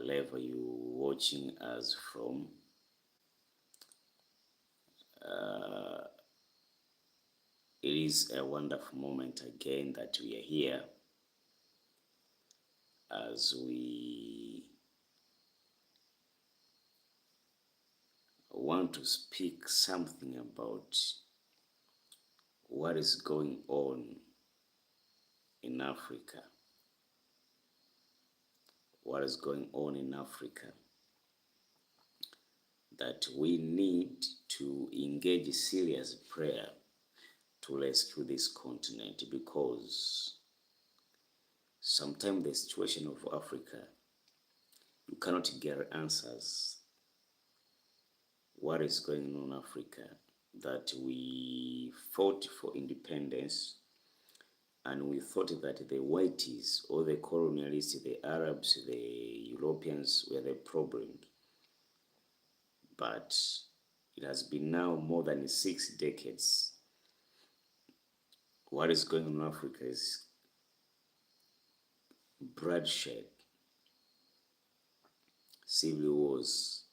wherever you're watching us from. It is a wonderful moment again that we are here as we want to speak something about what is going on in Africa. What is going on in Africa? That we need to engage serious prayer to rescue this continent, because sometimes the situation of Africa, you cannot get answers. What is going on in Africa? That we fought for independence, and we thought that the whites or the colonialists, the Arabs, the Europeans were the problem. But it has been now more than 6 decades. What is going on in Africa is bloodshed, civil wars,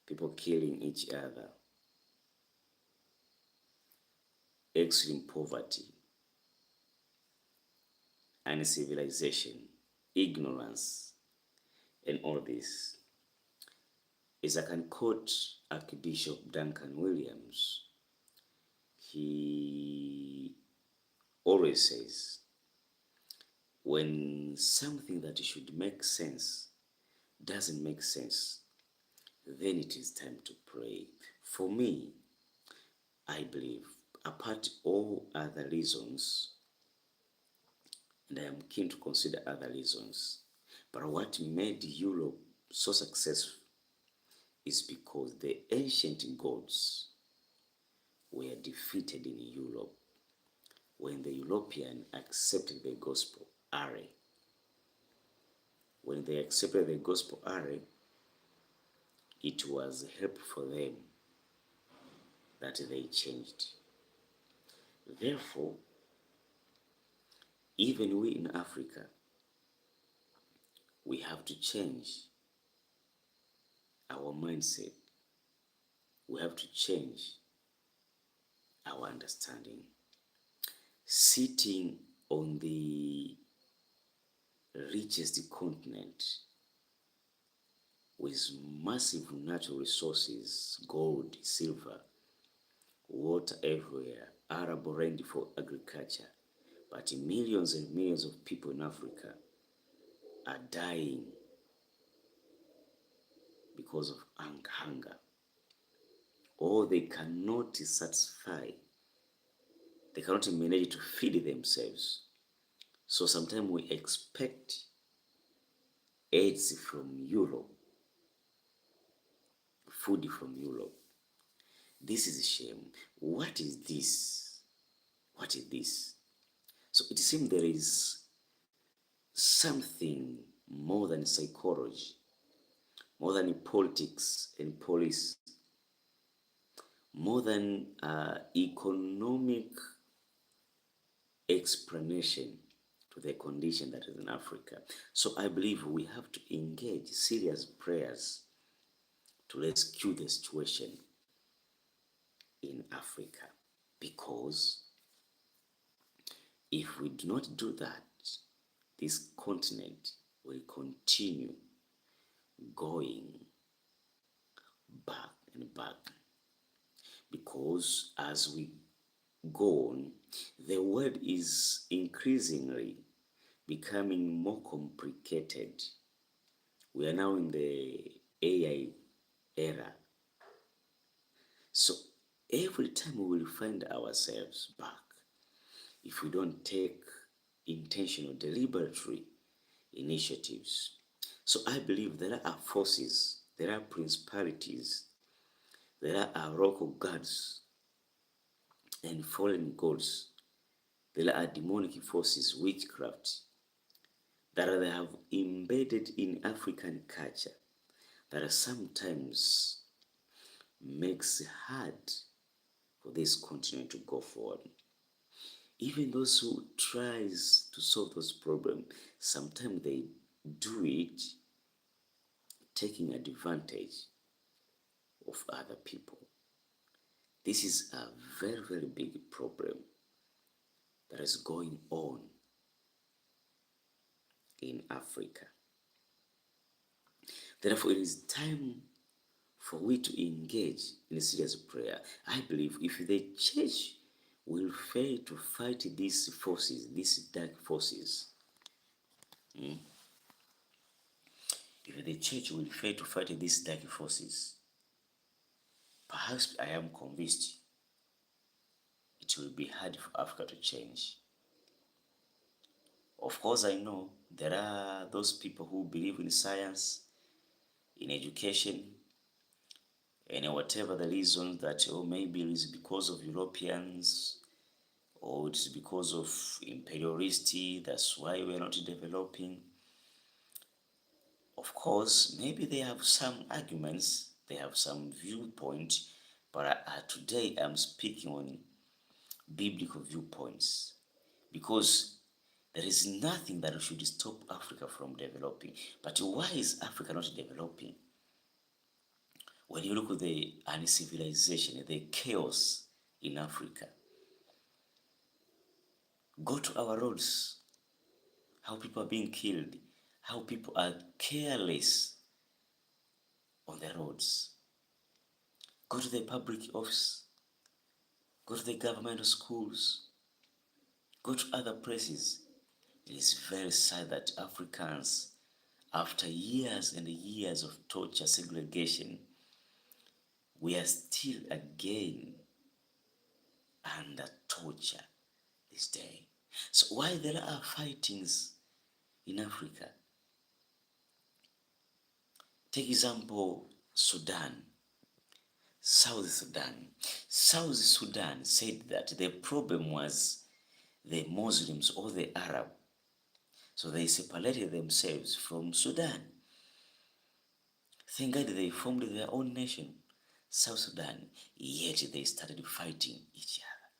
people killing each other, extreme poverty, uncivilization, ignorance, and all this. As I can quote Archbishop Duncan Williams, he always says, when something that should make sense doesn't make sense, then it is time to pray. For me, I believe, apart all other reasons, and I am keen to consider other reasons, but what made Europe so successful is because the ancient gods were defeated in Europe when the European accepted the gospel array. When they accepted the gospel array, it was help for them that they changed. Therefore, even we in Africa, we have to change our mindset. We have to change our understanding. Sitting on the richest continent with massive natural resources, gold, silver, water everywhere, arable land for agriculture, but millions and millions of people in Africa are dying because of hunger, or they cannot satisfy, they cannot manage to feed themselves. So sometimes we expect aids from Europe, food from Europe. This is a shame. What is this? What is this? So it seems there is something more than psychology, more than politics and police, more than economic explanation to the condition that is in Africa. So I believe we have to engage serious prayers to rescue the situation in Africa, because if we do not do that, this continent will continue going back and back, because as we go on, the world is increasingly becoming more complicated. We are now in the AI era. So every time we will find ourselves back if we don't take intentional, deliberatory initiatives. So I believe there are forces, there are principalities, there are local gods and foreign gods. There are demonic forces, witchcraft, that they have embedded in African culture that sometimes makes it hard for this continent to go forward. Even those who tries to solve those problems, sometimes they do it taking advantage of other people. This is a very, very big problem that is going on in Africa. Therefore, it is time for we to engage in a serious prayer. I believe if the church will fail to fight these forces, these dark forces, if the church will fail to fight these dark forces, perhaps I am convinced it will be hard for Africa to change. Of course, I know there are those people who believe in science, in education, and whatever the reason that, maybe it is because of Europeans, or it's because of imperiality, that's why we're not developing. Of course, maybe they have some arguments, they have some viewpoint, but today I'm speaking on biblical viewpoints, because there is nothing that should stop Africa from developing. But why is Africa not developing? When you look at the uncivilization, the chaos in Africa, go to our roads, how people are being killed, how people are careless on the roads. Go to the public office, go to the government schools, go to other places. It is very sad that Africans, after years and years of torture, segregation, we are still again under torture this day. So why there are fightings in Africa? Take example, Sudan, South Sudan. South Sudan said that the problem was the Muslims or the Arab. So they separated themselves from Sudan. Thank God they formed their own nation, South Sudan, yet they started fighting each other.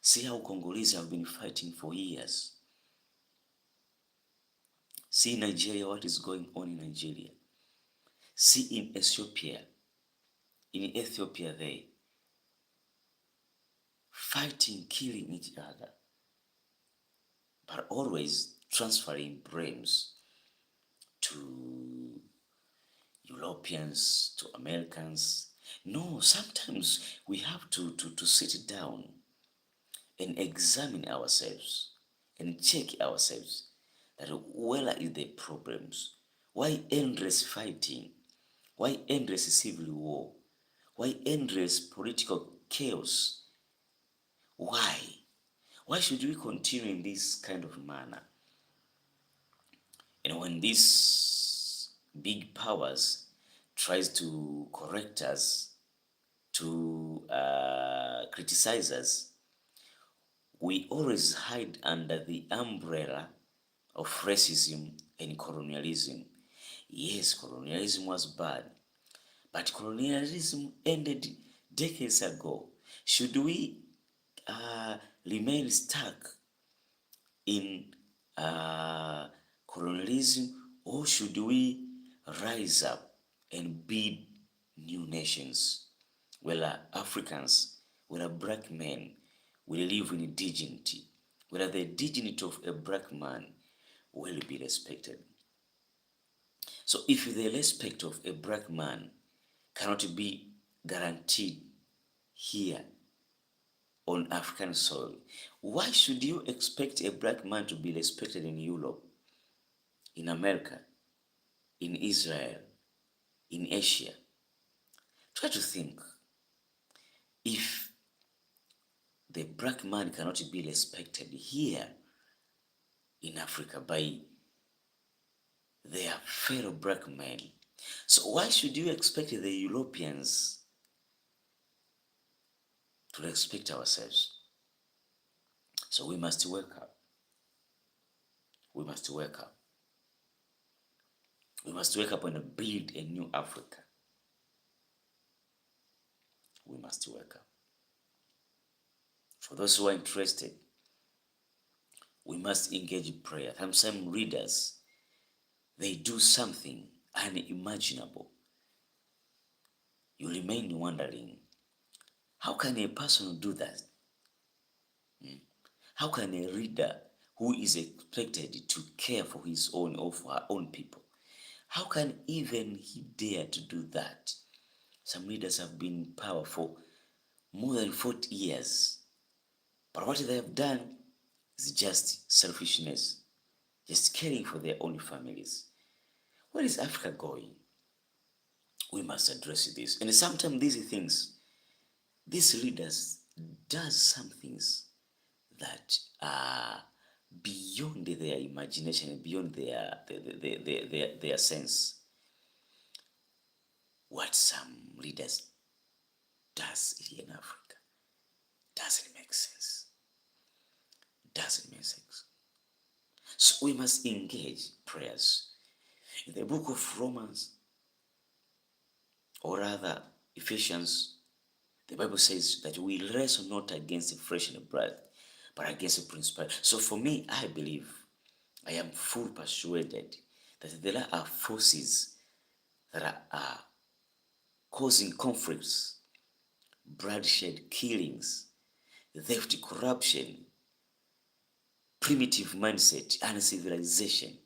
See how Congolese have been fighting for years. See Nigeria, what is going on in Nigeria. See in Ethiopia, they fighting, killing each other, but always transferring blames to Europeans, to Americans. No, sometimes we have to sit down and examine ourselves and check ourselves that where are the problems? Why endless fighting? Why endless civil war? Why endless political chaos? Why? Why should we continue in this kind of manner? And when these big powers tries to correct us, to criticize us, we always hide under the umbrella of racism and colonialism. Yes, colonialism was bad, but colonialism ended decades ago. Should we remain stuck in colonialism, or should we rise up and build new nations where Africans, where black men will live in dignity, where the dignity of a black man will be respected? So if the respect of a black man cannot be guaranteed here on African soil, why should you expect a black man to be respected in Europe, in America, in Israel, in Asia? Try to think. If the black man cannot be respected here in Africa by their fellow black men, so why should you expect the Europeans to respect ourselves? So we must wake up. We must wake up. We must wake up and build a new Africa. We must wake up. For those who are interested, we must engage in prayer. Some readers, they do something unimaginable. You remain wondering, how can a person do that? How can a leader who is expected to care for his own or for her own people, how can even he dare to do that? Some leaders have been in power for more than 40 years, but what they have done is just selfishness, just caring for their own families. Where is Africa going? We must address this. And sometimes these leaders does some things that are beyond their imagination, beyond their sense. What some leaders does here in Africa doesn't make sense. Doesn't make sense. So we must engage prayers. In the book of Romans, or rather Ephesians, the Bible says that we wrestle not against flesh and blood, but against the principality. So for me, I believe, I am fully persuaded that there are forces that are causing conflicts, bloodshed, killings, theft, corruption, primitive mindset, and civilization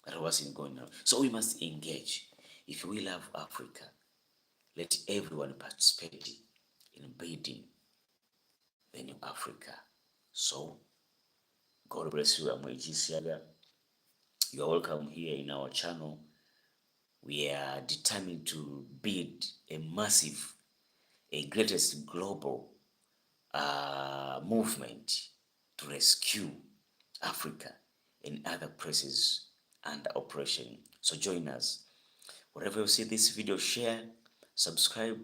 that wasn't going on. So we must engage. If we love Africa, let everyone participate in building the new Africa. So, God bless you. I'm A.G. Siaga. You are welcome here in our channel. We are determined to build a massive, a greatest global movement to rescue Africa and other places under oppression. So join us. Wherever you see this video, share, subscribe,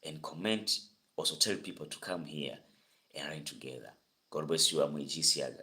and comment. Also tell people to come here and learn together. God bless you. I'm A.G. Siaga.